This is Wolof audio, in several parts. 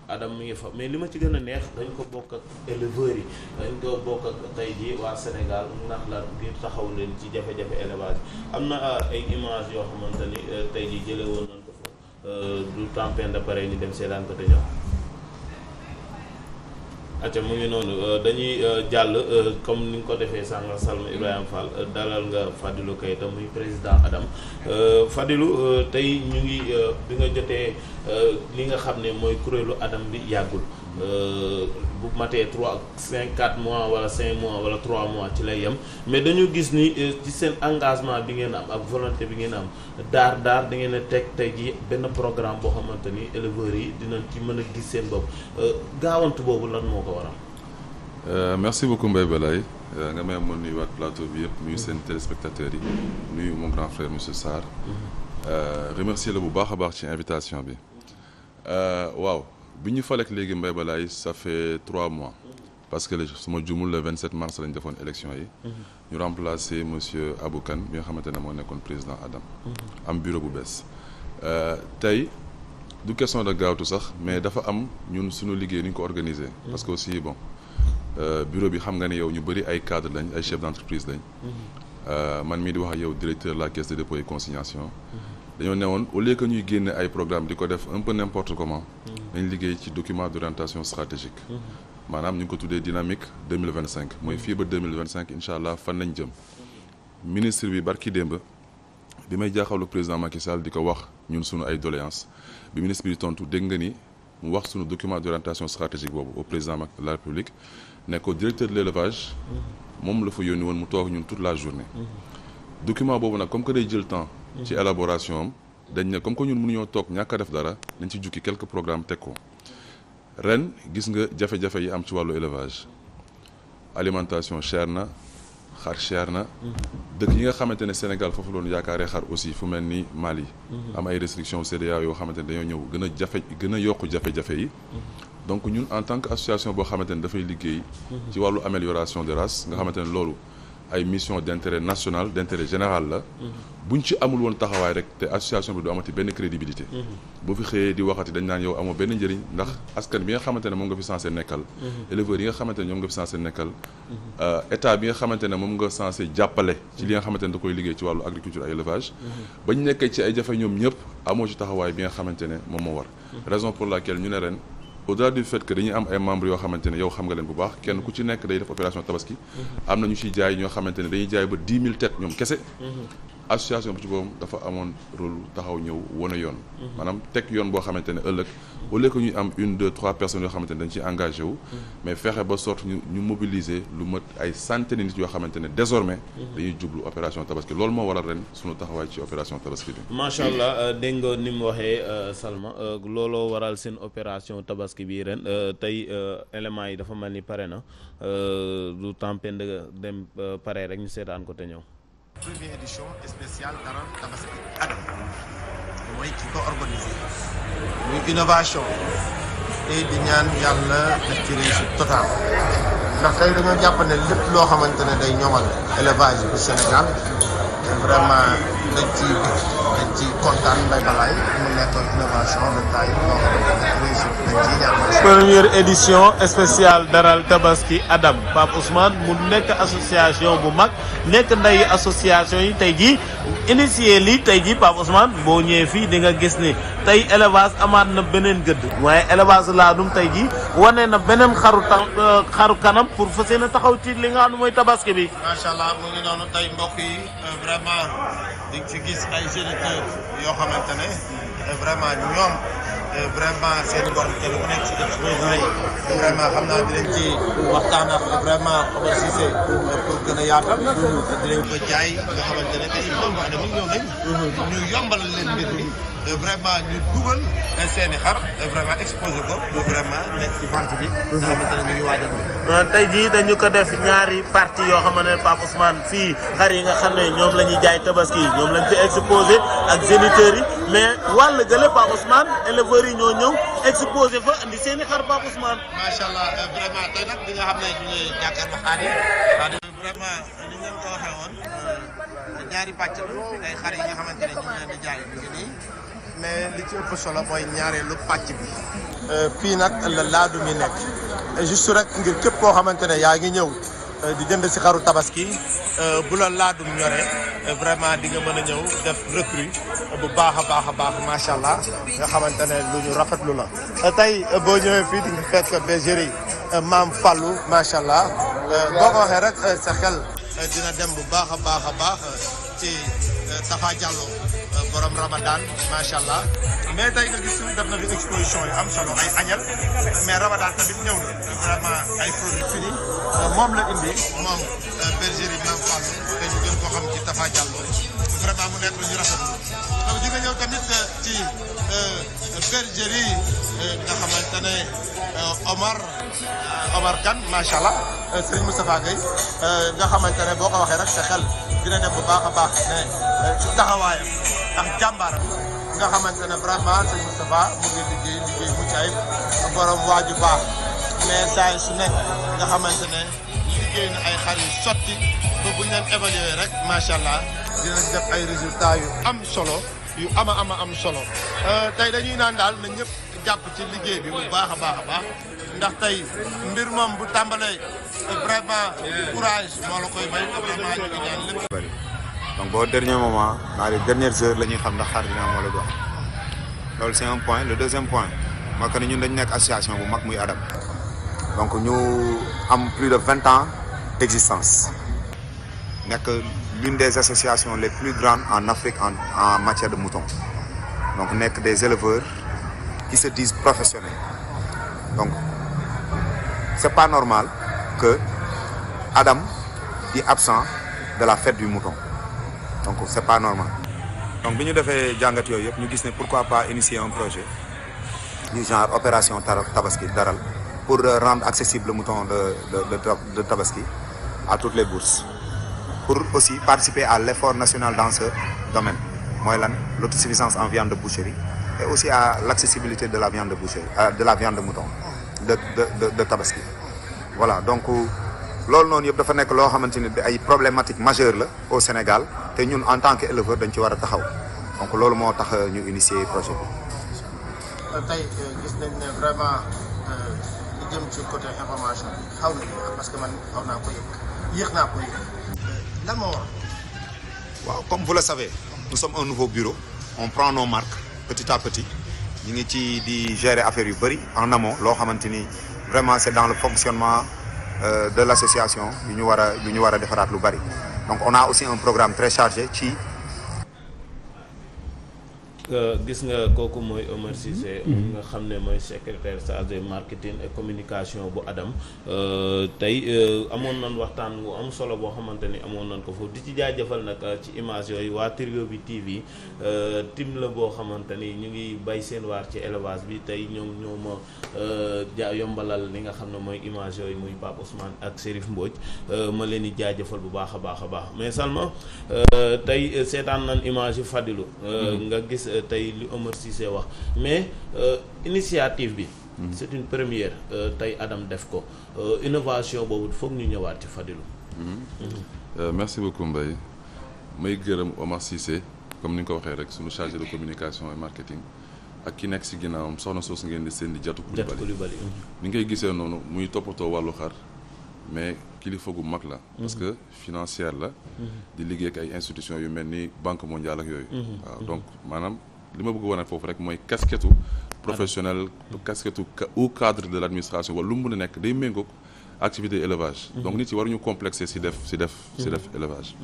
Adam mi ngi fa mais li ma ci gën a neex dañ ko bokk ak éleveurs yi dañ ko bokk ak tey jii waa Sénégal ndax la ngir taxaw leen ci jafe-jafe élevage am na ay image yoo xamante ni tey jii jële woon nañ ko fa du tempin de pare ñu dem seetaan ko te ñëw acca mu ngi noonu dañuy jàll comme ni nga ko defee sànq Salma Ibrahima Fall dalal nga Fadilou Keita muy président Adam Fadilou tey ñu ngi bi nga jotee li nga xam ne mooy kuréelu Adam bi yàggul bu matee 4 mois wala 5 mois wala 3 mois ci lay yem mais dañu gis ni ci seen engagement bi ngeen am ak volonté bi ngeen am daar da ngeen a teg tey ji benn programme boo xamante ni éleveurs yi dinañ ci mën a gis seen bopp gaawantu boobu lan moo ko waral. merci beaucoup Mbaye Balaye nga may amoon nuyuwaat plateau bi yëpp nuyu seen téléspectateurs yi nuyu mon grand frère monsieur Sarr remercier la bu baax a baax ci invitation bi waaw bi ñu falek léegi Mbaye Balaye ça fait 3 mois parce que su ma jumul le 27 mars lañ defoon élection yi ñu remplacer monsieur Abou Kane bi nga xamante ne moo nekkoon président Adam am bureau bu bees tey du question de gaawtu sax mais dafa am ñun suñu liggéey ni ñu ko organiser parce que aussi bon bureau bi xam nga ne yow ñu bëri ay cadre lañ ay chef d'entreprise lañ man mii di wax ak yow directeur de la caisse de dépôt et consignation dañoo newoon au lieu que ñuy génne ay programme di ko def un peu n'importe comment dañ liggéey ci document d'orientation stratégique maanaam ñu ngi ko tuddee dynamique 2025 mooy fii ba 2025 incha allah fan lañ jëm ministre bi barki démb bi may jaaxawlu président Macky Sall di ko wax ñun suñu ay doléances bi ministre bi di tontu dégg nga ni mu wax suñu document d'orientation stratégique boobu au président de la République ne ko directeur de l'élevage moom la fa yónni woon mu toog ñun toute la journée document boobu nag comme que day jël temps ci élaboration am dañ ne comme que ñun mënuñoo toog ñàkk a def dara nañ ci jukki quelques programmes teg ko ren gis nga jafe-jafe yi am ci wàllu élevage alimentation cher na xar cher na dëkk yi nga xamante ne Sénégal foofu loonu yaakaaree xar aussi fu mel ni Mali am ay restrictions CEDEAO yoo xamante ne dañoo ñëw gën a yokk jafe-jafe yi donc ñun en tant que association boo xamante ne dafay liggéey ci wàllu amélioration des races nga xamante ne loolu ay mission d'intérêt national d'intérêt général la buñ ci amul woon taxawaay rek te association bi du amati benn crédibilité boo fi xëyee di waxati dañ naan yow amoo benn njëriñ ndax askan bi nga xamante ne moom nga fi censé nekkal éleveurs yi nga xamante ne ñoom nga fi censé nekkal état bi nga xamante ne moom nga censé jàppale ci li nga xamante ne da koy liggéey ci wàllu agriculture ak élevage bañ nekkee ci ay jafe ñoom ñëpp amoo ci taxawaay bi nga xamante ne moom moo war raison pour laquelle ñu ne ren au-delà du fait que dañuy am ay membres yoo xamante ne yow xam nga leen bu baax kenn ku ci nekk day def opération tabaski am na ñu ciy jaay ñoo xamante ne dañuy jaay ba 10 000 têtes ñoom kese association bi ci boobu dafa amoon rôle taxaw ñëw wane yoon maanaam teg yoon boo xamante ne ëllëg au lieu que ñuy am 1 2 3 personnes yoo xamante ne dañ ciy engagé wu mais fexe ba sorte ñu mobiliser lu mat ay centaines nit yoo xamante ne désormais dañuy jublu opération tabaski loolu moo waral ren suñu taxawaay ci opération tabaski bi macha allah dégg nga ni mu waxee Salma looloo waral seen opération tabaski bi ren tey éléments yi dafa mel ni pare na du tempé dem pare rek ñu seetaan ko te ñëw première édition spéciale Daral Tabaski Adam mooy ki ko organisé muy innovation tey di ñaan yàlla def ci réussite totale ndax tey dañoo jàpp ne lépp loo xamante ne day ñoŋal élevage bu Sénégal vraiment dañ ci kontaan Mbaye Balaye mu nekk innovation de taille loo xamante ne réussite dañ ciy ñaan. première édition spéciale Daral Tabaski Adam Pape Ousmane mu nekk association bu mag nekk nday association yi tey jii initié lii tey jii Pape Ousmane boo ñëwee fii di nga gis ni tey élevage amaat na beneen gëdd waaye élevage laadum tey jii wane na beneen xaru kanam pour fas yéene taxaw ci li nga xam ne mooy tabaski bi. macha allah mu ngi noonu tey mbokk yi vraiment di ci gis ay géniteurs yoo xamante ne vraiment ñoom vraiment seen borom kenn ku nekk ci exposé yi vraiment xam naa dinañ ci waxtaan ak vraiment Omar Cissé pour gën a yaatal dinañ ko jaay nga xamante ne tey moom wax dëgg ñëw nañ. ñu yombalal leen mbir mi vraiment ñu dugal seen i xar vraiment exposé ko vraiment nekk ci vente bi. nga xamante ne ñu ngi waajal. tey jii dañu ko def ñaari partie yoo xam ne Pape Ousmane fii xar yi nga xam ne ñoom la ñuy jaay tabaski ñoom lañ fi exposé ak géniteurs yi mais wàll gële Pape Ousmane éleveurs yi ñoo ñëw exposé fa andi seen i xar Pape Ousmane. macha allah vraiment tey nag di nga xam ne ñu ngi jàkkaarloo xaar yi vraiment ni ngeen ko waxee woon ñaari pàcc la ay xar yi nga xamante ne ñu ngi leen di jaay ñu ngi nii mais li ci ëpp solo mooy ñaareelu pàcc bi fii nag la laadum yi nekk juste rek ngir képp koo xamante ne yaa ngi ñëw di jënd si xaru tabaski bu la laadum ñore vraiment di nga mën a ñëw def recrue bu baax a baax a baax macha allah nga xamante ne lu ñu rafetlu la. tey boo ñëwee fii di nga fekk bergerie Maam Fallou macha allah boo ko waxee rek sa xel dina dem bu baax a baax a baax ci Tafa Diallo borom Ramadan macha allah mais tey nga gis def na fi exposition yu am solo ay añal mais Ramadan tamit ñëw na vraiment ay produits finis moom la indi moom bergerie Maam Fallou te ñu gën koo xam ci Tafa Diallo vraiment mu nekk lu ñu rafetlu donc di nga ñëw tamit ci bergerie nga xamante ne Omar Kane macha allah Serigne Moustapha Gueye nga xamante ne boo ko waxee rek sa xel dina dem bu baax a baax ne ci taxawaayam ak jàmbaaram nga xamante ne vraiment Serigne Moustapha mu ngi liggéey mucc ayib borom waaju baax mais saa su nekk nga xamante ne liggéey na ay xar yu sotti ba bu ñu leen évaluer rek macha allah dina def ay résultats yu am solo yu ama am solo tey dañuy naan daal na ñëpp jàpp ci liggéey bi bu baax a baax ndax tey mbir moom bu tàmbalee vraiment courage moo la koy may vraiment ñu ngi ñaan lépp. bëri donc boo dernier moment dans les dernières heures la ñuy xam ndax xar dina am wala du am loolu c'est un point le deuxième point mooy que ni ñun dañu nekk association bu mag muy Adam donc ñu am plus de 20 ans d'existence nekk l'une des associations les plus grandes en Afrique en matière de moutons donc nekk des éleveurs qui se disent professionnels donc c'est pas normal que Adam est absent de la fête du mouton donc c'est pas normal donc bi ñu defee jàngat yooyu yëpp ñu gis ne pourquoi pas initier un projet du genre opération Tabaski daral pour rendre accessible le mouton de Tabaski à toutes les bourses pour aussi participer à l'effort national dans ce domaine mooy lan l'autosuffisance en viande de boucherie et aussi à l'accessibilité de la viande de boucherie de la viande de mouton de Tabaski voilà donc loolu noonu yëpp dafa nekk loo xamante ni ay problématiques majeures la au Sénégal te ñun en tant que éleveur dañ ci war a taxaw donc loolu moo tax ñu initier projet bi. tey gis nañ ne vraiment li jëm ci côté information bi xaw na parce que man xaw naa ko yéex naa ko lan moo war. waaw comme vous le savez nous sommes un nouveau bureau on prend nos marques petit à petit ñu ngi ci di gérer affaire yu bëri en amont loo xamante ni vraiment c'est dans le fonctionnement de l'association yu ñu war a defaraat lu bëri donc on a aussi un programme très chargé ci. gis nga kooku mooy Omar Cissé nga xam ne mooy secrétaire chargé marketing et communication bu Adam tey amoon nañ waxtaan bu am solo boo xamante ni amoon nañ ko foofu di ci jaajëfal nag ci image yooyu waa Trio bi TV tim la boo xamante ni ñu ngi bay seen waar ci élevage bi tey ñoo ma yombalal li nga xam ne mooy image yooyu muy Pape Ousmane ak Serif Mbodj ma leen di jaajëfal bu baax a baax mais Salma tey seetaan nañ image yu Fadilou nga gis tey li Omar Cissé wax mais initiative bi c'est une première tey Adam def ko innovation boobu foog ñu ñëwaat ci Fadilou. Merci beaucoup Mbaye may gërëm Omar Cissé comme ni nga ko waxee rek suñu chargé de communication et marketing ak ki nekk si ginnaawam soxna soos ngeen di seen di Jatu Coulibaly ni ngay gisee noonu muy toppatoo wàllu xar mais kilifa gu mag la parce que financière la di liggéey ak ay institutions yu mel ni Banque mondiale ak yooyu waaw donc maanaam li ma bëgg wane foofu rek mooy casquette professionnel casquette au cadre de l'administration wala lu mu mën a nekk day méngoog activité élevage donc nit yi waruñu complexé si def élevage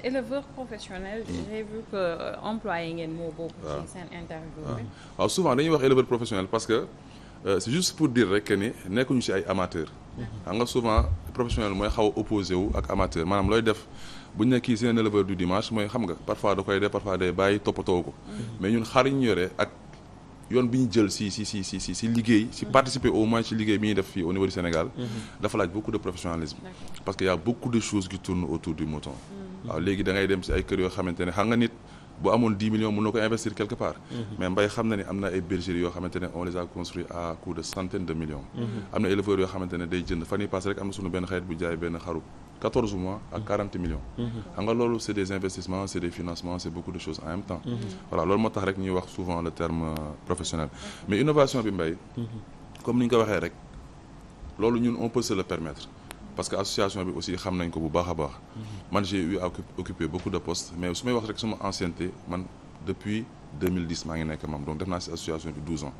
éleveur professionnel j'ai vu que employé ngeen moo boobu ci seen interview bi waaw souvent dañuy wax éleveur professionnel parce que c'est juste pour dire rek que ni nekkuñu si ay amateur xam nga souvent professionnel mooy xaw a opposé wu ak amateur maanaam looy def bu ñu ne kii c'est un éleveur du dimanche mooy xam nga parfois da koy def parfois day bàyyi toppatoo ko mais ñun xar yi ñu yore ak yoon bi ñu jël si liggéey si participer au moins ci liggéey bi ñuy def fii au niveau du Sénégal dafa laaj beaucoup de professionnalisme parce que y a beaucoup de choses qui tournent autour du mouton waaw léegi da ngay dem si ay kër yoo xamante ne xam nga nit bu amoon 10 millions mën na ko investir quelque part mais Mbaye xam na ne am na ay bergeries yoo xamante ne on les a construits à coût de centaines de millions am na éleveurs yoo xamante ne day jënd fan yi passé rek am na suñu benn xarit bu jaay benn xaru 14 mois ak 40 millions. xam nga loolu c'est des investissements c'est des financements c'est beaucoup de choses en même temps. voilà loolu moo tax rek ñuy wax souvent le terme professionnel mais innovation bi Mbaye. comme ni ñu ko waxee rek loolu ñun on peut se le permettre parce que association bi aussi xam nañ ko bu baax a baax. man j'ai eu à occuper beaucoup de postes mais su may wax rek suma ancienneté man depuis 2010 maa ngi nekk membre donc def naa ci association bi 12 ans.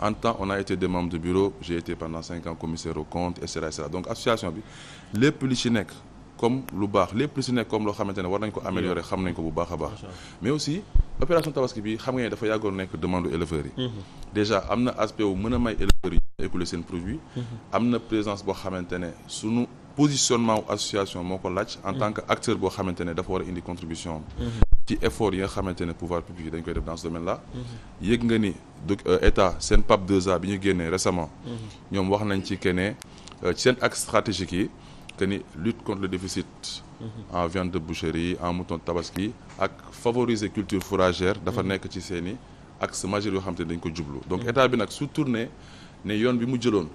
En temps on a été des membres de bureau j'ai été pendant 5 ans commissaire aux comptes et cetera donc association bi lépp li ci nekk comme lu baax lépp li ci nekk comme loo xamante ne war nañ ko améliorer xam nañ ko bu baax a baax. mais aussi opération tabaski bi xam nga ne dafa yàggoon nekk demande éleveurs yi. déjà am na aspect wu mën a may éleveurs yi écouler seen produit. am na présence boo xamante ne sunu positionnement association moo ko laaj. en tant que acteur boo xamante ne dafa war a indi contribution ci effort yi nga xamante ne pouvoir public dañ koy def dans ce domaine là. yëg nga ni état seen PAP 2A bi ñu génnee récemment. ñoom wax nañ ci que ne ci seen axe stratégique yi que ni lutte contre le déficit. en viande de boucherie en mouton tabaski ak favoriser culture fourragère dafa nekk ci seen i axe majeur yoo xamante ne dañ ko jublu. donc état bi nag su tourné ne yoon bi mu jëloon.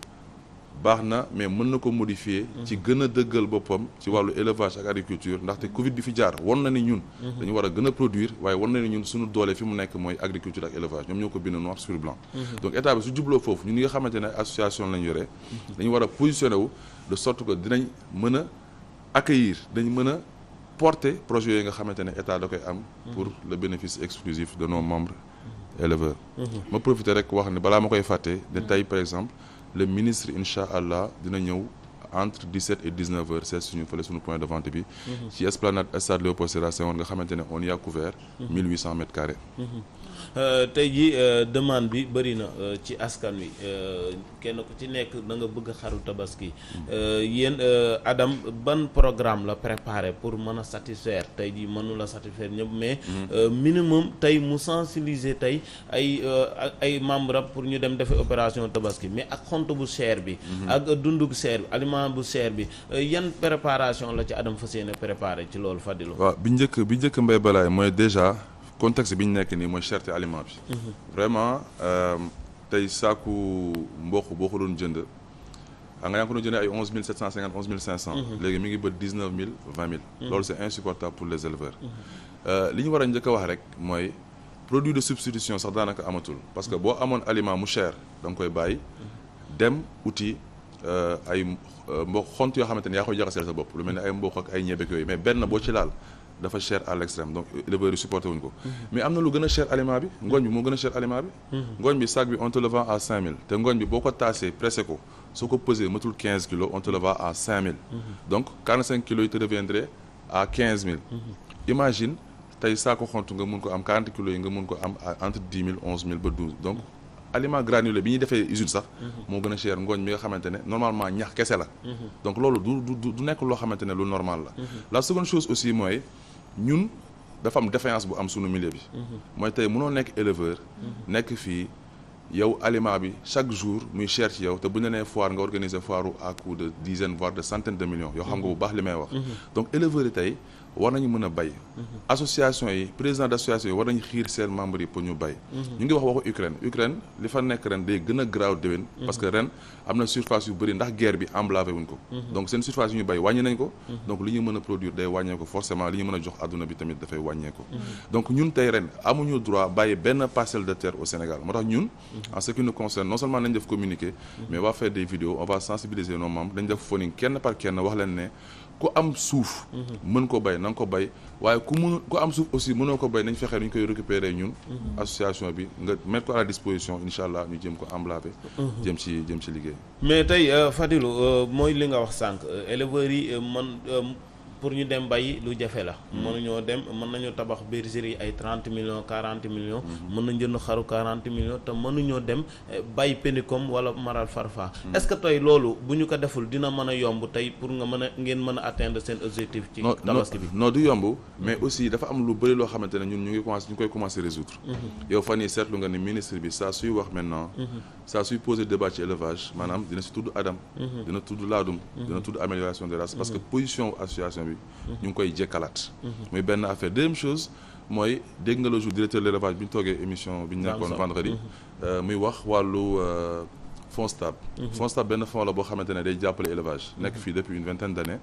baax na mais mën na ko modifier ci gën a dëggal boppam ci wàllu élevage ak agriculture ndaxte Covid bi fi jaar won na ni ñun dañu war a gën a produire waaye won na ni ñun suñu doole fi mu nekk mooy agriculture ak élevage ñoom ñoo ko bind noir sur blanc donc état bi su jubloo foofu ñun ñi nga xamante ne association lañ yore dañu war a positionné wu de sorte que dinañ mën a accueillir dañ mën a porter projet yooyu nga xamante ne état da koy am pour le bénéfice exclusif de nos membres éleveurs ma profiter rek wax ne balaa ma koy fàtte ne tey par exemple le ministre incha allah dina ñëw entre 17 et 19 heures c'est suñu fële suñu point de vente bi ci esplanade stade Léopold Sédar Senghor nga xamante ne on y a couvert 1800 mètres carrés. tey jii demande bi bëri na ci askan wi kenn ku ci nekk da nga bëgg xaru tabaski yéen Adam ban programme la préparé pour mën a satisfaire tey jii mënu la satisfaire ñëpp mais minimum tey mu sensibiliser tey ay membres am pour ñu dem defe opération tabaski mais ak xont bu cher bi ak dund bu cher bi aliment bu cher bi yan préparation la ci Adam fas yéene préparé ci loolu Fadilou. waaw bi njëkk Mbaye Balaye mooy déjà contexte bi ñu nekk nii mooy cherté aliment bi vraiment tey saaku mboq boo ko doon jënd nga yaa ngi ko doon jëndee ay 11 750 11 500 léegi mi ngi ba 19 000 20 000 loolu c'est insupportable pour les éleveurs li ñu war a njëkk a wax rek mooy produit de substitution sax daanaka amatul parce que boo amoon aliment mu cher da nga koy bàyyi dem uti ay mboq xont yoo xamante ne yaa koy jaxaseel sa bopp lu mel ne ay mboq ak ay ñebeek yooyu mais benn boo ci laal dafa cher à l'extrême donc éleveurs yi supporté wuñ ko mais am na lu gën a cher aliment bi ngooñ bi moo gën a cher aliment bi ngooñ bi sac bi on te le vend à 5 000 te ngooñ bi boo ko taasee pressé ko soo ko pesé matul 15 kilos on te le vend à 5 000 donc 45 kilos yi te reviendrait à 15 000 imagine tey saako xontu nga mun ko am 40 kilos yi nga mun ko am entre 10 000 11 000 ba 12 donc aliment granulé bi ñuy defee usine sax moo gën a cher ngooñ bi nga xamante ne normalement ñax kese la donc loolu du nekk loo xamante ne lu normal la seconde chose aussi mooy ñun dafa am défaillance bu am sunu milieu bi mooy tey mënoo nekk éleveur nekk fii yow aliment bi chaque jour muy cher ci yow te bu ñu nee foire nga organiser foire à coût de dizaines voire de centaines de millions yoo xam nga bu baax li may wax donc éleveurs yi tey war nañu mën a bay association yi président d'association yi war nañu xiir seen membres yi pour ñu bay ñu ngi wax waxu Ukraine li fa nekk ren day gën a graaw déwén parce que ren am na surface yu bëri ndax guerre bi emblavé wuñ ko donc seen surface yu ñu bay wàññi nañ ko donc li ñu mën a produire day wàññee ko forcément li ñu mën a jox adduna bi tamit dafay wàññee ko donc ñun tey ren amuñu droit bàyyi benn parcelle de terre au Sénégal moo tax ñun en ce qui nous concerne non seulement nañ def communiqué mais on va faire des vidéos on va sensibiliser nos membres dañ def phoning kenn par kenn wax leen ne ku am suuf mën ko bay na nga ko bay waaye ku am suuf aussi mënoo ko bay nañ fexee nu ñu koy récupérer ñun association bi nga mettre ko à la disposition incha allah ñu jëm ko emblavé jëm ci liggéey mais tey Fadilou mooy li nga wax sànq éleveurs yi pour ñu dem bay lu jafe la mënuñoo dem mën nañoo tabax bergerie ay 30 millions 40 millions mën nañ jënd xaru 40 millions te mënuñoo dem bay pénicom wala maral farfa est-ce que tey loolu bu ñu ko deful dina mën a yomb tey pour ngeen mën a atteindre seen objectif ci tabaski bi non du yomb mais aussi dafa am lu bëri loo xamante ne ñun ñu koy commencer résoudre yow fan yi seetlu nga ne ministre bi saa suy wax maintenant saa suy poser débat ci élevage maanaam dina si tudd Adam dina tudd laadum dina tudd amélioration des races parce que position association bi ñu ngi koy jekkalaat muy benn affaire deuxième chose mooy dégg nga le jour directeur de l'élevage bi ñu toogee émission bi ñu nekkoon vendredi muy wax wàllu FONSTAB. FONSTAB benn fonds la boo xamante ne day jàppale élevage nekk fii depuis une vingtaine d'années.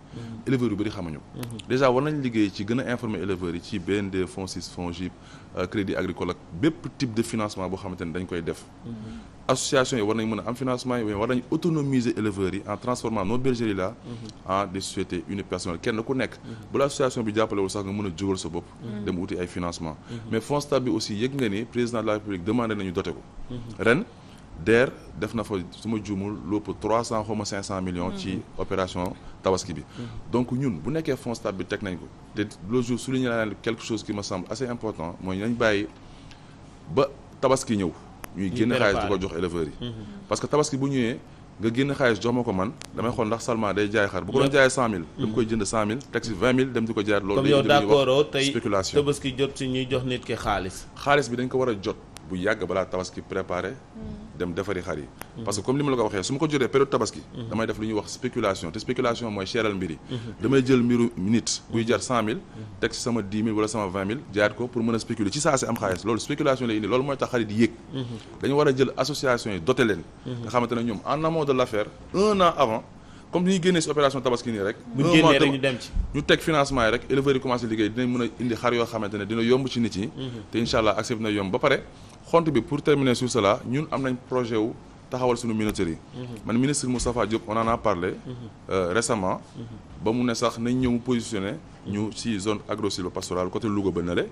éleveurs yu bëri xamuñu ko. déjà war nañ liggéey ci gën a informer éleveurs yi ci BND FONSIS FONGIP crédit agricole ak bépp type de financement boo xamante ne dañ koy def. association yi war nañ mën a am financement yi mais war nañ autonomiser éleveurs yi en transformant nos bergeries là en des sociétés unipersonnelles kenn ku nekk bu la association bi jàppalewul sax nga mën a jógal sa bopp dem uti ay financement mais FONSTAB bi aussi yëg nga ni président de la République demandé nañu doté ko ren DER def na fa su ma juumul lépp 300 xaw ma 500 millions ci opération tabaski bi donc ñun bu nekkee FONSTAB bi teg nañ ko te le jour souligné naa quelque chose qui me semble assez important mooy nañ bàyyi ba tabaski ñëw ñuy génn xaalis di ko jox éleveurs yi parce que tabaski bu ñëwee nga génn xaalis jox ma ko man damay xool ndax Salma day jaay xar bu ko doon jaayee 100000 dama koy jënd 100000 teg si 20000 dem di ko jaay loolu comme yow d'accord tey spéculation tabaski jot si ñuy jox nit ki xaalis bi dañ ko war a jot bu yàgg balaa tabaski préparé dem defari xar yi parce que comme li ma la ko waxee su ma ko jotee période tabaski damay def lu ñuy wax spéculation te spéculation mooy cheral mbir yi damay jël mbiru nit buy jar 100000 teg si sama 10000 wala sama 20000 jaayaat ko pour mën a spéculer ci saa si am xaalis loolu spéculation lay indi loolu mooy tax xar yi di yéeg dañu war a jël association yi doté leen nga xamante ne ñoom en amont de l'affaire 1 an avant comme ni ñuy génnee si opération tabaski nii rek ñu dem ci ñu teg financement yi rek éleveurs yi commencé liggéey dinañ mën a indi xar yoo xamante ne dina yomb ci nit yi te incha allah accès na yomb ba pare xont bi pour terminer sur cela ñun am nañ projet wu taxawal suñu minoterie man ministre Moustapha Diop on en a parlé récemment ba mu ne sax nañ ñëw mu positionné ñu ci zone agro-sylvo-pastorale côté Louga ba nale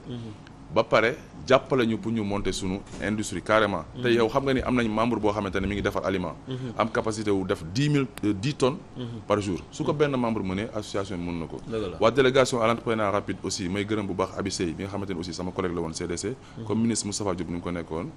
ba pare jàppale ñu pour ñu monter suñu industrie carrément te yow xam nga ni am nañ membre boo xamante ne mi ngi defar aliment am capacité wu def 10 tonnes par jour su ko benn membre mënee association bi mën na ko waa délégation à l'entrepreneuriat rapide aussi may gërëm bu baax Abi Sey bi nga xamante ne aussi sama collègue la woon CDC comme ministre Moustapha Diop ni mu ko nekkoon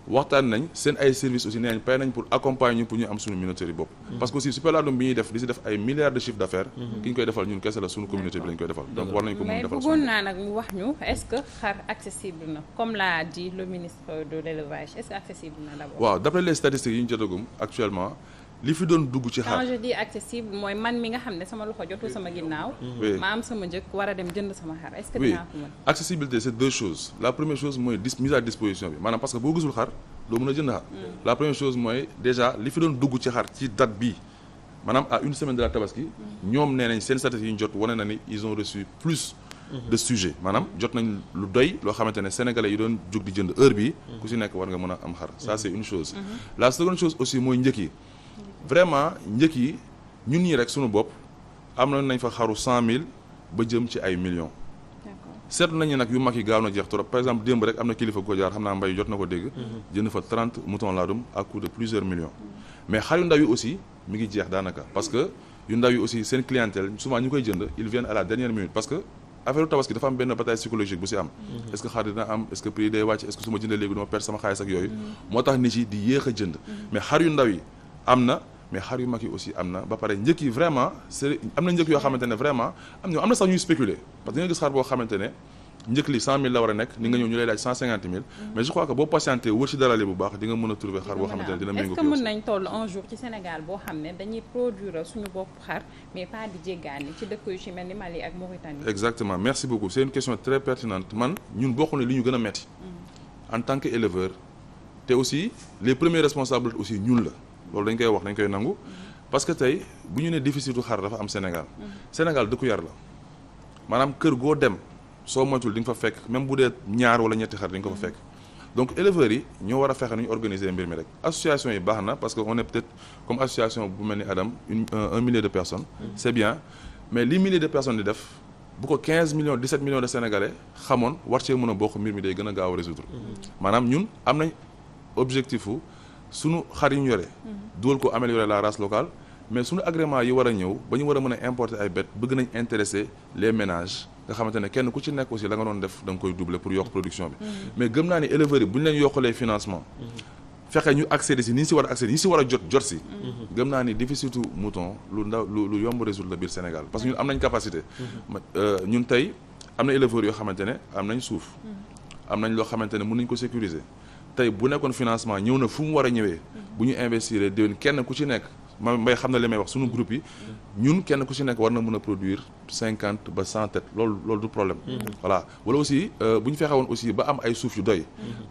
waxtaan nañ seen ay services aussi nee nañ pay nañ pour accompagner ñu pour ñu am suñu minoterie bopp parce que aussi super laadum bi ñuy def di si def ay milliards de chiffre d'affaires ki ñu koy defal ñun kese la suñu communauté bi lañ koy defal donc war nañ ko mën a defal mais bëggoon naa nag mu wax ñu est-ce que xar accessible na comme l'a dit le ministre de l'élevage est-ce que accessible na d'abord waaw d'après les statistiques yi ñu jotagum actuellement li fi doon dugg ci xar quand je dis accessible mooy man mi nga xam ne sama loxo jotul sama ginnaaw ma am sama njëkk war a dem jënd sama xar est-ce que dinaa ko mën accessibilité c'est deux choses la première chose mooy mise à disposition bi maanaam parce que boo gisul xar doo mën a jënd xar la première chose mooy déjà li fi doon dugg ci xar ci date bii maanaam à une semaine de la tabaski ñoom nee nañ seen statistiques yi ñu jot wane na ni ils ont reçu plus de sujets maanaam jot nañ lu doy loo xamante ne sénégalais yi doon jóg di jënd heure bi ku si nekk war nga mën a am xar ça c'est une chose la seconde chose aussi mooy njëkk yi vraiment njëkk yi ñun ñii rek suñu bopp am nañ fa xaru 100000 ba jëm ci ay millions seetlu nañu nag yu mag yi gaaw na jeex trop par exemple démb rek am na kilifa ko jaar xam naa mbay jot na ko dégg jënd fa 30 moutons laadum à coût de plusieurs millions mais xar yu ndaw yi aussi mi ngi jeex daanaka parce que yu ndaw yi aussi seen clientèle souvent ñu koy jënd ils viennent à la dernière minute parce que affaire tabaski dafa am benn bataille psychologique bu si am est-ce que xar dina am est-ce que prix day wàcc est-ce que su ma jëndee léegi duma perdre sama xaalis ak yooyu moo tax nit yi di yéex a jënd mais xar yu ndaw yi am na mais xar yu mag yi aussi am na ba pare njëkk yi vraiment c'est am na njëkk yoo xamante ne vraiment am na sax ñuy spéculer parce que nga gis xar boo xamante ne njëkk li 100000 la war a nekk ni nga ñëw ñu lay laaj 150000 mais je crois que boo patienté wër ci dalali bu baax di nga mën a trouver xar boo xamante ne dina méngoo. est-ce que mën nañ toll un jour ci Sénégal boo xam ne dañuy produire suñu bopp xar mais pas di jéggaani ci dëkk yu ci mel ni Mali ak Mauritanie. exactement merci beaucoup c'est une question très pertinente man ñun bokk na li ñu gën a metti en tant que éleveur te aussi les premiers responsables aussi ñun la loolu dañ koy wax dañ koy nangu parce que tey bu ñu ne déficitu xar dafa am Sénégal Sénégal dëkku yar la maanaam kër goo dem soo moytul di nga fa fekk même bu dee ñaar wala ñetti xar di nga ko fa fekk donc éleveurs yi ñoo war a fexe nu ñu organiser mbir mi rek association yi baax na parce que on est peut-être comme association bu mel ni Adam un millier de personnes c'est bien mais li milliers de personnes di def bu ko 15 millions 17 millions de Sénégalais xamoon war cee mën a bokk mbir mi day gën a gaaw a résoudre maanaam ñun am nañ objectif u suñu xar yi ñu yore dugal ko améliorer la race locale mais suñu agrément yi war a ñëw ba ñu war a mën a importer ay bêtes bëgg nañ intéresser les ménages nga xamante ne kenn ku ci nekk aussi la nga doon def da nga koy doubler pour yokk production bi mais gëm naa ni éleveurs yi bu ñu leen yokkalee financement fexe ñu accéder si ni ñu si war a accéder ñi si war a jot si gëm naa ni déficitu mouton lu ndaw lu yomb résoudre la biir Sénégal parce que ñun am nañ capacité ñun tey am na éleveurs yoo xamante ne am nañ suuf am nañ loo xamante ne mën nañ ko sécuriser tey bu nekkoon financement ñëw na fu mu war a ñëwee bu ñu investir déwén kenn ku ci nekk ma mbay xam na li may wax suñu groupe yi ñun kenn ku ci nekk war na mën a produire 50 ba 100 têtes loolu du problème voilà wala aussi bu ñu fexe woon aussi ba am ay suuf yu doy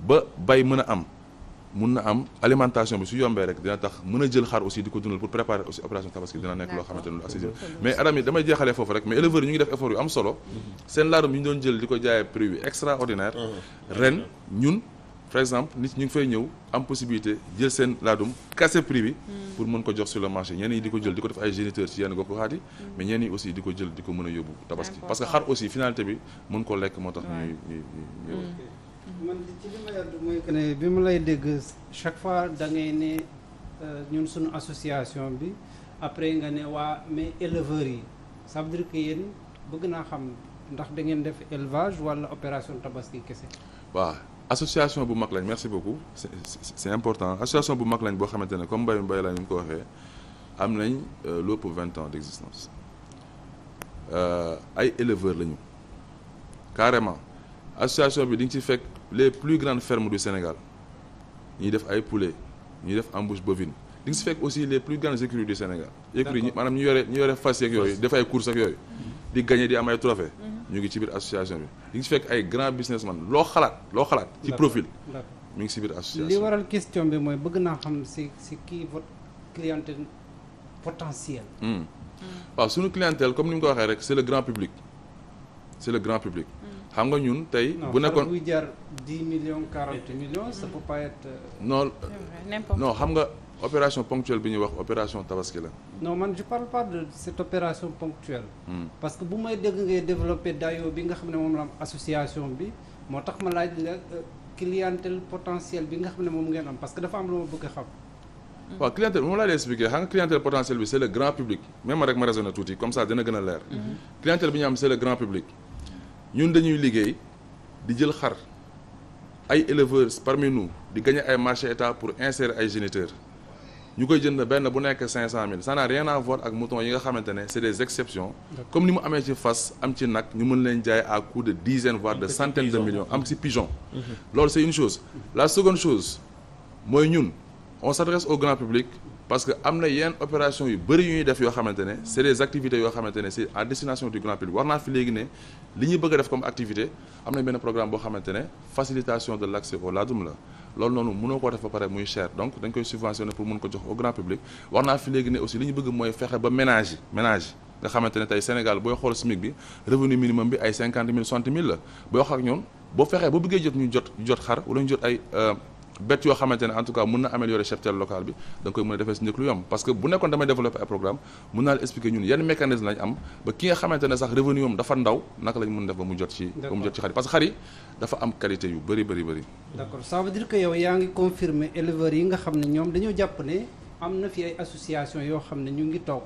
ba bay mën a am mun na am alimentation bi su yombee rek dina tax mën a jël xar aussi di ko dundal pour préparer aussi opération tabaski dina nekk loo xamante ne lu assez mais Adam yi damay jeexalee foofu rek mais éleveurs yi ñu ngi def effort yu am solo seen laadum yi ñu doon jël di ko jaayee prix yu extraordinaire ren ñun par exemple nit ñu ngi fay ñëw am possibilité jël seen laadum casser prix bi pour mën ko jox sur le marché ñenn yi di ko jël di ko def ay géniteurs ci yenn gox-goxaat yi mais ñenn yi aussi di ko jël di ko mën a yóbbu tabaski parce que xar aussi finalité bi mën ko lekk moo tax ñuy man ci li ma yàgg mooy que ne bi ma lay dégg chaque fois da ngay ne ñun suñu association bi après nga ne waa mais éleveurs yi ça veut dire que yéen bëgg naa xam ndax da ngeen def élevage wala opération tabaski kese. waaw association bu mag lañ merci beaucoup c'est important association bu mag lañ boo xamante ne comme mbay la ñu ko waxee am nañ lu ëpp 20 ans d'existence ay éleveurs lañu carrément association bi di nga ci fekk les plus grandes fermes du Sénégal ñuy def ay poulet ñuy def embouche bovine di nga ci fekk aussi les plus grandes écuries du Sénégal écuries yi maanaam ñu yore fas yeeg yooyu def ay courses ak yooyu di gagner di am ay trophées ñu ngi ci biir association bi di nga ci fekk ay grands businessmen loo xalaat ci profil mi ngi ci biir association li waral question bi mooy bëgg naa xam c'est qui votre clientèle potentielle waaw suñu clientèle comme ni mu ko waxee rek c'est le grand public xam nga ñun tey bu nekkoon buy jar 10 millions 40 millions ça peut pas être non xam nga opération ponctuelle bi ñuy wax opération tabaski la non man je parle pas de cette opération ponctuelle parce que bu may dégg ngay développer dayo bi nga xam ne moom la am association bi moo tax ma laaj la clientèle potentielle bi nga xam ne moom ngeen am parce que dafa am lu ma bëgg a xam waaw clientèle moom laa lay expliquer xam nga clientèle potentielle bi c'est le grand public même rek ma raisonné tuuti comme ça dina gën a leer clientèle bi ñu am c'est le grand public ñun dañuy liggéey di jël xar ay éleveurs parmi nous di gagner ay marché état pour insérer ay géniteurs ñu koy jënd benn bu nekk 500000 ça n'a rien à voir ak mouton yi nga xamante ne c'est des exceptions comme ni mu amee ci fas am ci nag ñu mën leen jaay à coût de dizaines voire de centaines de millions am ci pigeon loolu c'est une chose la seconde chose mooy ñun on s'adresse au grand public parce que am na yenn opération yu bëri yu ñuy def yoo xamante ne c'est des activités yoo xamante ne c'est à destination du grand public war naa fi léegi ne li ñuy bëgg a def comme activité am na benn programme boo xamante ne facilitation de l'accès au laadum la loolu noonu mënoo koo def ba pare muy cher donc dañ koy subventionner pour mën ko jox au grand public war naa fi léegi ne aussi li ñu bëgg mooy fexe ba ménage nga xamante ne tey Sénégal booy xool SMIC bi revenu minimum bi ay 50 000 60 000 la booy wax ak ñoom boo fexee ba bëggee jot ñu jot xar wala ñu jot ay bett yoo xamante ne en tout cas mën na améliorer cheptel local bi da nga koy mën a defee si njëkk lu yomb parce que bu nekkoon damay développer ay programme mën naa la expliquer ñun yan mécanisme lañ am ba ki nga xamante ne sax revenu am dafa ndaw naka lañ mën def ba mu jot ci xar yi parce que xar yi dafa am qualité yu bëri. d'accord ça veut dire que yow yaa ngi confirmer éleveurs yi nga xam ne ñoom dañoo jàpp ne am na fi ay association yoo xam ne ñu ngi toog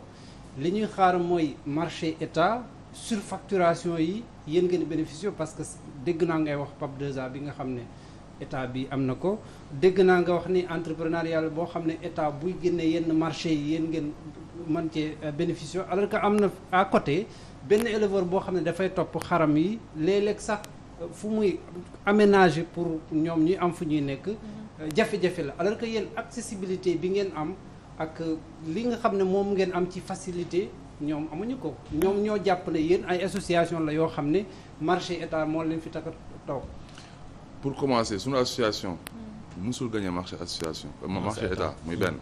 li ñuy xaar mooy marché état surfacturation yi yéen ngeen bénéficier parce que dégg naa ngay wax PAP 2A bi nga xam ne état bi am na ko dégg naa nga wax ni entrepreneurial boo xam ne état buy génne yenn marché yi yéen ngeen mën cee bénéficier alors que am na à côté benn éleveur boo xam ne dafay topp xaram yi léeg-léeg sax fu muy aménager pour ñoom ñuy am fu ñuy nekk jafe-jafe la alors que yéen accessibilité bi ngeen am ak li nga xam ne moom ngeen am ci facilité ñoom amuñu ko ñoom ñoo jàpp ne yéen ay association la yoo xam ne marché état moo leen fi takk toog pour commencer suñu association musul gagner marché état muy benn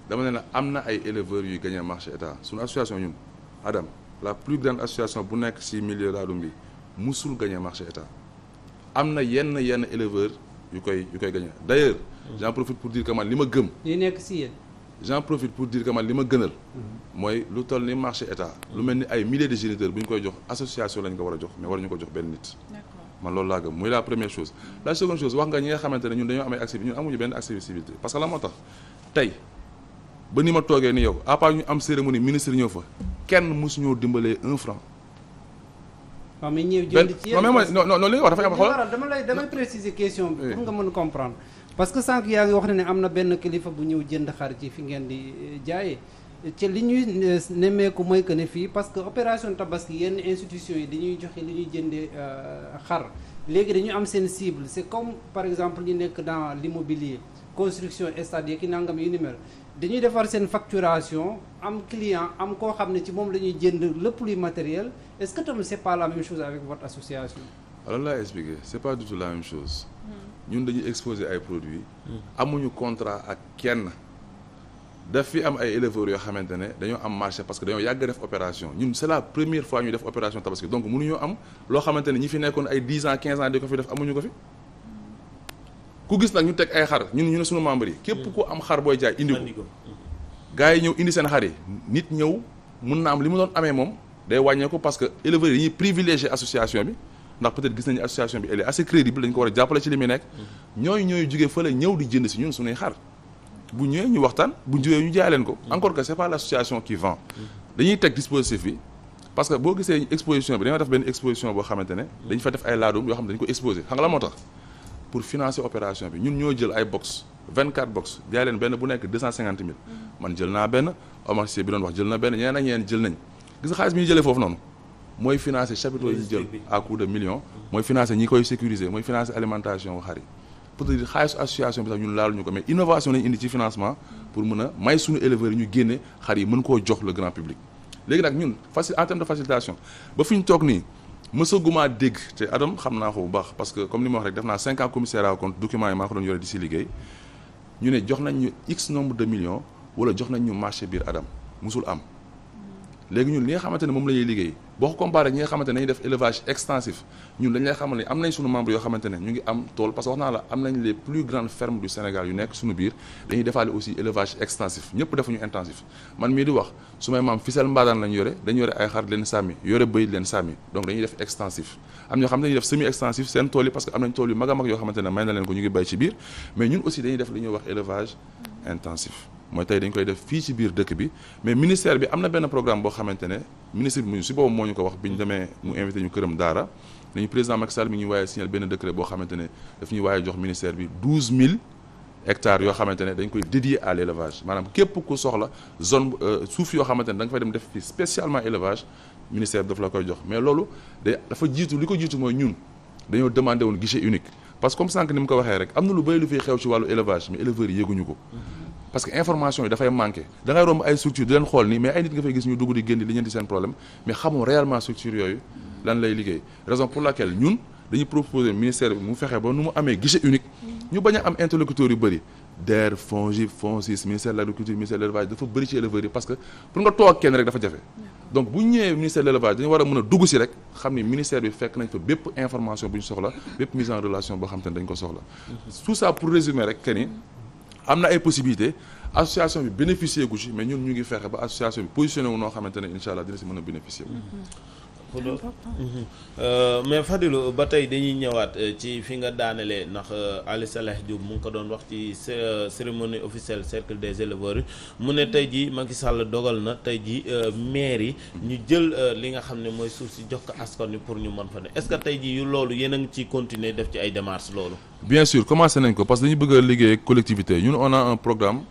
dama ne la am na ay éleveurs yuy gagner marché état suñu association ñun Adam la plus grande association bu nekk ci milieu laadum bi musul gagner marché état am na yenn éleveurs yu koy gagner d'ailleurs j'en profite pour dire que man li ma gëm yi nekk ci yéen j'en profite pour dire que man li ma gënal mooy lu toll ni marché état lu mel ni ay milliers de géniteurs bu ñu koy jox association lañ ko war a jox mais waruñu ko jox benn nit man loolu laa gëm muy la première chose la seconde chose wax nga ñi nga xamante ne ñun dañoo amee accès bi ñun amuñu benn accessibilité parce que la moo tax tey ba ni ma toogee ni yow à part ñu am cérémonie ministre ñëw fa kenn mosuñoo dimbalee 1 franc. waaw mais ñëw jënd ci yéen non li nga wax dafay am xool damay préciser question bi pour nga mën comprendre parce que sànq yaa ngi wax ne am na benn kilifa bu ñëw jënd xar ci fi ngeen di jaayee ci li ñuy nemmeeku mooy que ne fii parce que opération tabaski yenn institutions yi dañuy joxe li ñuy jëndee xar léegi dañu am seen cible c'est comme par exemple ñu nekk dans l'immobilier construction stade ki nangam yu ni mel dañuy defar seen facturation am client am koo xam ne ci moom la ñuy jënd lépp luy matériel est-ce que tamit c'est pas la même chose avec votre association. alors là expliquer c'est pas du tout la même chose ñun dañuy exposer ay produits amuñu contrat ak kenn daf fi am ay éleveurs yoo xamante ne dañoo am marché parce que dañoo yàgg def opération ñun c'est la première fois ñu def opération tabaski donc mënuñoo am loo xamante ne ñi fi nekkoon ay 10 ans 15 ans di ko fi def amuñu ko fi ku gis nag ñu teg ay xar ñu ne suñu membres yi képp ku am xar booy jaay indi ko gars yi ñëw indi seen xar yi nit ñëw mun na am li mu doon amee moom day wàññeeku parce que éleveurs yi dañuy privilégier association bi ndax peut-être gis nañu association bi elle est assez crédible dañ ko war a jàppale ci li muy nekk ñooy jógee fële ñëw di jënd si ñun suñuy xar bu ñëwee ñu waxtaan bu ñëwee ñu jaay leen ko encore que c'est pas l'association qui vend dañuy teg dispositif bi parce que boo gisee exposition bi dañoo def benn exposition boo xamante ne dañ fa def ay laadum yoo xam ne dañu ko exposé xam nga la moo tax pour financer opération bi ñun ñoo jël ay box 24 box jaay leen benn bu nekk 250 000 man jël naa benn Omar Cissé bi doon wax jël na benn ñeneen ak ñeneen jël nañ gis nga xaalis bi ñu jëlee foofu noonu mooy financer chapiteaux yi ñu jël à coût de millions mooy financer ñi koy sécuriser mooy financer alimentation wu xar yi peut-être xaalisu association bi sax ñun laaluñu ko mais innovation lañu indi ci financement pour mën a may suñu éleveurs yi ñu génne xar yi mën koo jox le grand public léegi nag ñun en terme de facilitation ba fi ñu toog nii mësaguma dégg te Adam xam naa ko bu baax parce que comme ni ma wax rek def naa 5 ans commissaire aux comptes documents yi maa ko doon yore di si liggéey ñu ne jox nañ ñu x nombre de millions wala jox nañ ñu marché biir Adam musul am léegi ñun li nga xamante ne moom la ñuy liggéey boo ko comparé ñi nga xamante ne dañuy def élevage extensif ñun dañ lay xamal ne am nañ suñu membres yoo xamante ne ñu ngi am tool parce que wax naa la am nañ les plus grandes fermes du Sénégal yu nekk suñu biir dañuy defaale aussi élevage extensif ñëpp defuñu intensif man mii di wax su may maam ficelle mbaadaan lañ yore dañu yore ay xar leen sàmmi yore bëy leen sàmmi donc dañuy def extensif am ñoo xam ne dañuy def semi extensif seen tool yi parce que am nañ tool yu mag a mag yoo xamante ne may na leen ko ñu ngi bay ci biir mais ñun aussi dañuy def li ñuy wax élevage intensif mooy tey dañ koy def fii ci biir dëkk bi mais ministère bi am na benn programme boo xamante ne ministre bi si boobu moo ñu ko wax bi ñu demee mu invité ñu këram daara dañu président Macky Sall mi ngi waaye signé benn décret boo xamante ne daf ñuy waaye jox ministère bi 12 000 hectares yoo xamante ne dañ koy dédié à l'élevage maanaam képp ku soxla zone suuf yoo xamante ne da nga fay dem def fi spécialement élevage ministère bi daf la koy jox mais loolu dafa jiitu li ko jiitu mooy ñun dañoo demandé woon guichet unique parce que comme sànq ni mu ko waxee rek am na lu bëri lu fiy xew ci wàllu élevage mais éleveurs yi yéguñu ko parce que information yi dafay manqué da ngay romb ay structure di leen xool nii mais ay nit nga fay gis ñu dugg di génn li ñeen di seen problème mais xamoo réellement structure yooyu lan lay liggéey raison pour laquelle ñun dañuy proposer ministère bi mu fexe ba nu mu amee guichet unique ñu bañ a am interlocuteurs yu bëri DER FONGIP FONSIS ministère de l'agriculture ministère de l'élevage dafa bëri ci éleveurs yi parce que pour nga toog kenn rek dafa jafe donc bu ñu ñëwee ministère de l'élevage dañu war a mën a dugg si rek xam ni ministère bi fekk nañ fa bépp information bu ñu soxla bépp mise en relation boo xam te ne dañ ko soxla tout ça pour résumer rek que ni am na ay possibilités association bi bénéficier gu ci mais ñun ñu ngi fexe ba association bi positionné wu noo xamante ne incha allah dina si mën a bénéficier mais Fadilou ba tey dañuy ñëwaat ci fi nga daanelee ndax Ali Saleh Diop mu ngi ko doon wax ci cérémonie officielle cercle des éleveurs yi mu ne tey jii Macky Sall dogal na tey jii maire yi ñu jël li nga xam ne mooy suuf si jox ko askan wi pour ñu mën fa ne est-ce que tey jii yu loolu yéen a ngi ciy continuer def ci ay démarches loolu. bien sûr commencé nañ ko parce que dañu bëgg a liggéey ak collectivité ñun on a un programme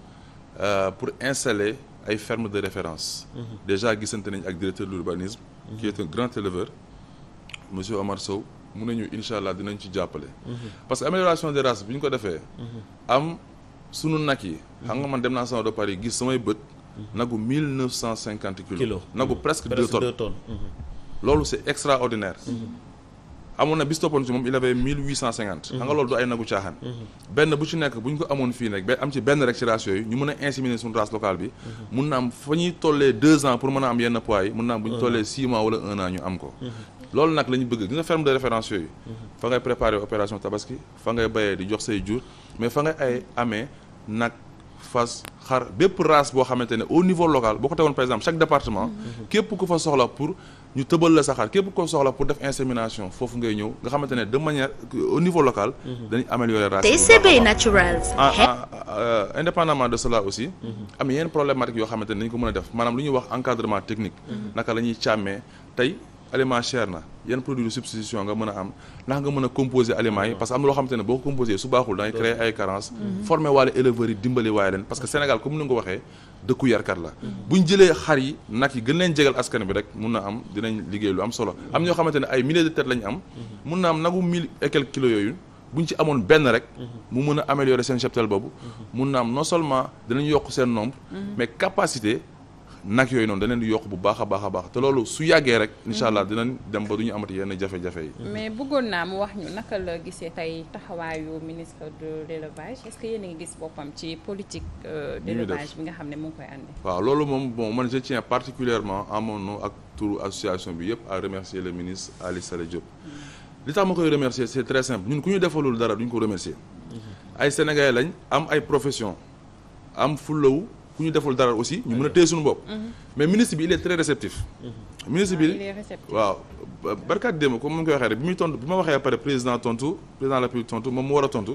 pour installer ay fermes de référence. déjà gisante nañ ak directeur de l'urbanisme qui est un grand éleveur monsieur Omar Sow mun nañu incha allah dinañ ci jàppale. parce que amélioration des races bi ñu ko defee. am sunu nag yi. xam nga man dem naa sama de Paris gis samay bët. nagu 1950 kilos. nagu presque 2 tonnes. loolu c'est extraordinaire. amoon na bis toppoon ci moom il avait 1850. xam nga loolu du ay nagu caaxaan. benn bu ci nekk bu ñu ko amoon fii nag ba am ci benn rek ci race yooyu ñu mën a inséminer suñu race locale bi. mun na am fa ñuy tollee 2 ans pour mën a am yenn poids yi mun na am bu ñu tollee 6 mois wala 1 an ñu am ko. loolu nag la ñu bëgg gis nga ferme de référence yooyu. fa ngay préparer opération tabaski fa ngay bayee di jox say jur mais fa ngay ay amee nag fas xar bépp race boo xamante ne au niveau local boo ko tegoon par exemple chaque département. képp ku fa soxla pour. ñu tëbal la saxaar képp ko soxla pour def insémination foofu ngay ñëw nga xamante ne de manière au niveau local. dañuy améliorer race TCB Naturals. indépendamment de cela aussi. am na yenn problématique yoo xamante ne dañu ko mën a def maanaam lu ñuy wax encadrement technique. naka la ñuy càmmee tey aliment cher na yenn produit de substitution nga mën a am ndax nga mën a composer aliments yi parce que am na loo xamante ne boo ko composé su baaxul da ngay créer ay carences. former waale éleveurs yi dimbali waaye leen parce que Sénégal comme ni nga ko waxee. dëkku yarkat la buñ jëlee xar yi nag yi gën leen jegal askan bi rek mun na am dinañ liggéey lu am solo am ñoo xamante ne ay milliers de têtes lañu am mun na am nagu 1000 et quelques kilos yooyu buñ ci amoon benn rek mu mën a améliorer seen cheptel boobu mun na am non seulement dinañ yokk seen nombre mais capacité nag yooyu noonu da leen di yokk bu baax a baax te loolu su yàggee rek incha allah dinañ dem ba du ñu amati yenn jafe-jafe yi. mais bëggoon naa mu wax ñu naka la gisee tey taxawaayu ministre de l'élevage est-ce que yéen a ngi gis boppam ci politique d'élevage bi nga xam ne mu ngi koy andi. waaw loolu moom bon man je tiens particulièrement à mon nom ak turu association bi yëpp à remercier le ministre Aly Saleh Diop. li tax ma koy remercier c'est très simple ñun ku ñu defalul dara duñ ko remercier. ay sénégalais lañ am ay profession am fullawu ku ñu deful dara aussi ñu mën a téye suñu bopp. mais ministre bi il est très réceptif. ministre bi waaw barkaat démb comme mu ngi koy waxee rek bi muy tontu bi ma waxee après président de la République tontu moom mu war a tontu.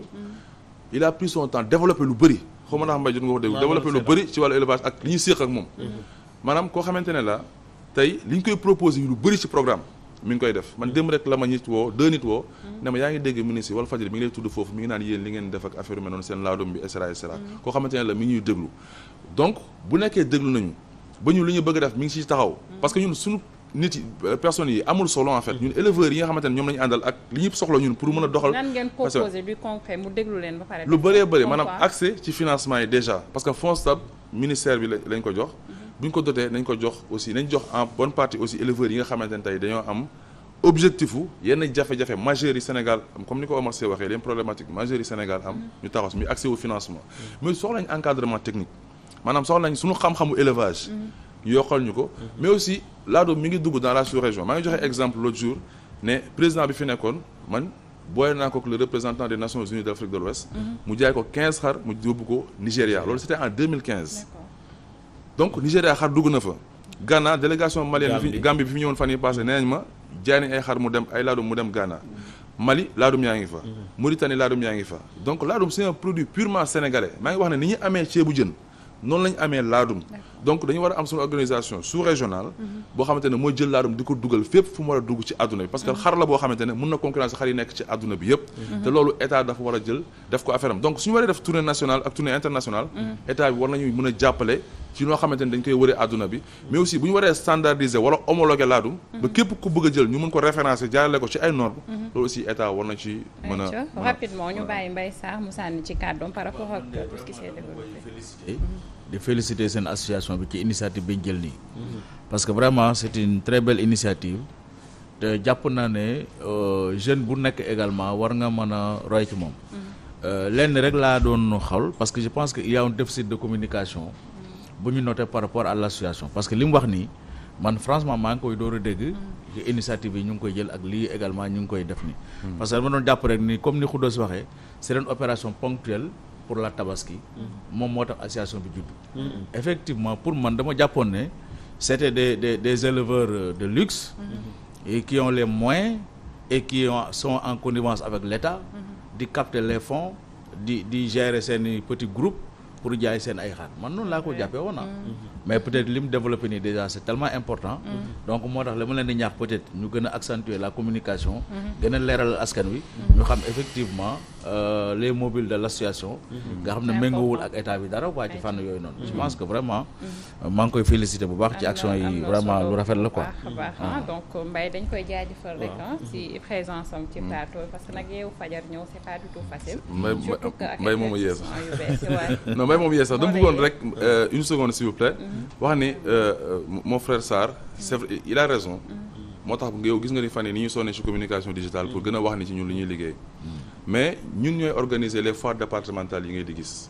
il a pris son temps développé lu bëri xaw ma ndax mbay jot nga ko déglu développé lu bëri ci wàllu élevage ak li ñuy séq ak moom. maanaam koo xamante ne la tey li ñu koy proposé lu bëri ci programme mi ngi koy def man démb rek la ma nit woo ne ma yaa ngi dégg ministre yi wala fajri mi ngi lay tudd foofu mi ngi naan yéen li ngeen def ak affaire yu mel noonu seen laadum bi et cetera koo xamante ne la mi ngi ñuy déglu donc bu nekkee déglu nañu ba ñu li ñu bëgg a def mi ngi ci taxaw parce que ñun suñu nit yi personnes yi amul solo en fait ñun éleveurs yi nga xamante ne ñoom lañu àndal ak li ñu soxla ñun pour mën a doxal lan ngeen proposé du concret mu déglu leen ba pare lu bëree bëri maanaam accès ci financement yi déjà parce que FONSTAB ministère bi lañ ko jox bu ñu ko dotee nañ ko jox aussi nañ jox en bonne partie aussi éleveurs yi nga xamante ne tey dañoo am objectif u yenn jafe-jafe majeurs yi Sénégal comme ni ko Omar Sy waxee leen problématique majeurs yi Sénégal am ñu taxaw si muy accès au financement mais soxla nañ encadrement technique maanaam soxla nañ suñu xam-xamu élevage ñu yokkal ñu ko mais aussi laadum mi ngi dugg dans la sous-région maa ngi joxe exemple l'autre jour ne président bi fi nekkoon man booy naa ko le représentant des Nations Unies d'Afrique de l'Ouest mu jaay ko 15 xar mu yóbbu ko Nigéria loolu c'était en 2015 donc Nigéria xar dugg na fa Ghana délégation malienne bi Gambie bi fi ñëwoon fan yi passé nee nañ ma jaay nañ ay xar mu dem ay laadum mu dem Ghana Mali laadum yaa ngi fa Mauritanie laadum yaa ngi fa donc laadum c'est un produit purement sénégalais maa ngi wax ne ni ñu amee ceebu jën noonu la ñu amee laadum donc dañu war a am suñu organisation sous-régionale boo xamante ne mooy jël laadum di ko dugal fépp fu mu war a dugg ci àdduna bi parce que xar la boo xamante ne mën na concurrence xar yi nekk ci àdduna bi yëpp te loolu état dafa war a jël def ko affaire am donc suñu waree def tournée nationale ak tournée internationale état bi war nañu mën a jàppale ci noo xamante ne dañ koy wëree àdduna bi mais aussi bu ñu waree standardiser wala homologuer laadum ba képp ku bëgg a jël ñu mën ko référencer jaarale ko ci ay normes loolu aussi état war na ci mën a rapidement ñu bàyyi Mbaye Sarr mu sànni ci kàddoom par rapport ak tout ce qui s'est développé di féliciter seen association bi ci initiative bi ñu jël nii parce que vraiment c'est une très belle initiative te jàpp naa ne jeune bu nekk également war nga mën a roy ci moom lenn rek laa doon xawul parce que je pense que il y a un déficit de communication bu ñu noté par rapport à l'association parce que li mu wax nii man franchement maa ngi koy door a dégg ci initiative yi ñu ngi koy jël ak lii également ñu ngi koy def nii parce que dama doon jàpp rek ni comme ni Khoudoss waxee c'est une opération ponctuelle pour la tabaski moom moo tax association bi judd effectivement pour man dama jàppoon ne c'était des éleveurs de luxe et qui ont les moyens et qui sont en connivence avec l'État di capter les fonds di gérer seeni petits groupes pour jaay seen ay xar man noonu laa ko jàppee woon mais peut-être li mu développé nii déjà c'est tellement important donc moo tax la ma leen di ñaax peut-être ñu gën a accentuer la communication gën a leeral askan wi ñu xam effectivement les mobiles de l'association nga xam ne méngoowul ak état bi dara waa ci fànn yooyu noonu je pense que vraiment maa ngi koy féliciter bu baax ci action yi vraiment lu rafet la quoi donc Mbaye dañ koy jaajëfal rek ci présence am ci plateau parce que nag yeewu fajar ñëw c'est pas du tout facile Mbaye moom a yee sax non Mbaye moom yee sax dama bëggoon rek une seconde s'il vous plaît wax ni mon frère Sarr c'est vrai il a raison moo tax yow gis nga ni fan yi ni ñu sonné ci communication digitale pour gën a wax ni ci ñun li ñuy liggéey mais ñun ñooy organiser les foires départementales yi ngay di gis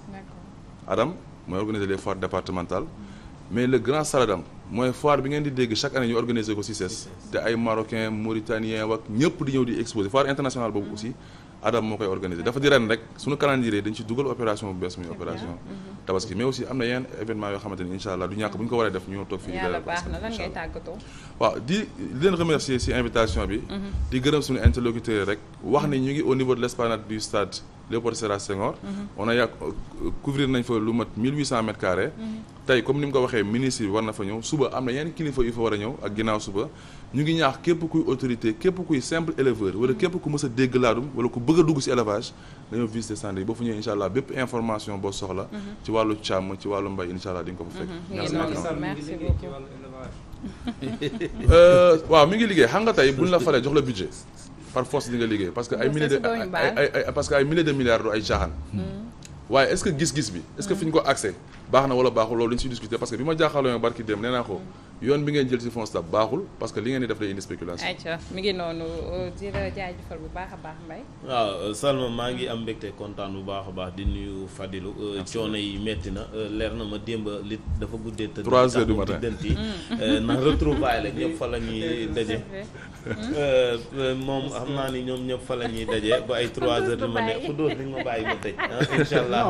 Adam mooy organiser les foires départementales mais le grand Saladam mooy foire bi ngeen di dégg chaque année ñu organiser ko CICES te ay Marocains Mauritaniens wak ñëpp di ñëw di exposer foire internationale boobu aussi Adam moo koy organiser dafa di ren rek suñu calendrier dañ ci dugal opération bu bees muy opération tabaski mais aussi am na yenn événement yoo xamante ni incha allah du ñàkk bu ñu ko waree def ñu toog fii yàlla baax na lan ngay tàggatoo waaw di leen remercier ci invitation bi di gërëm suñu interlocuteurs rek wax ni ñu ngi au niveau de l'esplanade du stade Léopold Sédar Senghor on a yàgg couvrir nañ fa lu mat 1800 mètres carrés tey comme ni mu ko waxee ministre bi war na fa ñëw suba am na yenn kilifa yu fa war a ñëw ak ginnaaw suba ñu ngi ñaax képp kuy autorité képp kuy simple éleveur wala képp ku mës a dégg laadum wala ku bëgg a dugg ci élevage dañoo visiter stand yi boo fu ñëwee incha allah bépp information boo soxla ci wàllu càmm ci wàllu mbay incha allah di nga ko fa fekk merci beaucoup waaw mi ngi liggéey xam nga tey buñ la falee jox la budget par force di nga liggéey parce que ay milliers de milliards du ay caaxaan waaye est-ce que gis-gis bi est-ce que fi ñu ko accès baax na wala baaxul loolu dañu si discuter parce que bi ma jaaxaloo barki dem nee naa ko yoon bi ngeen jël ci Fonds Stab baaxul parce que li ngeen di def day indi spéculation. ayca mi ngi noonu di la jaajëfal bu baax a baax Mbaye. waaw Salma maa ngi am mbégte kontaan bu baax a baax di nuyu Fadilou. coono yi metti na leer na ma démb li dafa guddee tëdd. 3 heures du matin ndax retrouvaille la ñëpp fa la ñuy daje. moom xam naa ni ñoom ñëpp fa la ñuy daje ba ay 3 heures du matin ku dóor di nga ma bàyyi ma tëj. incha allah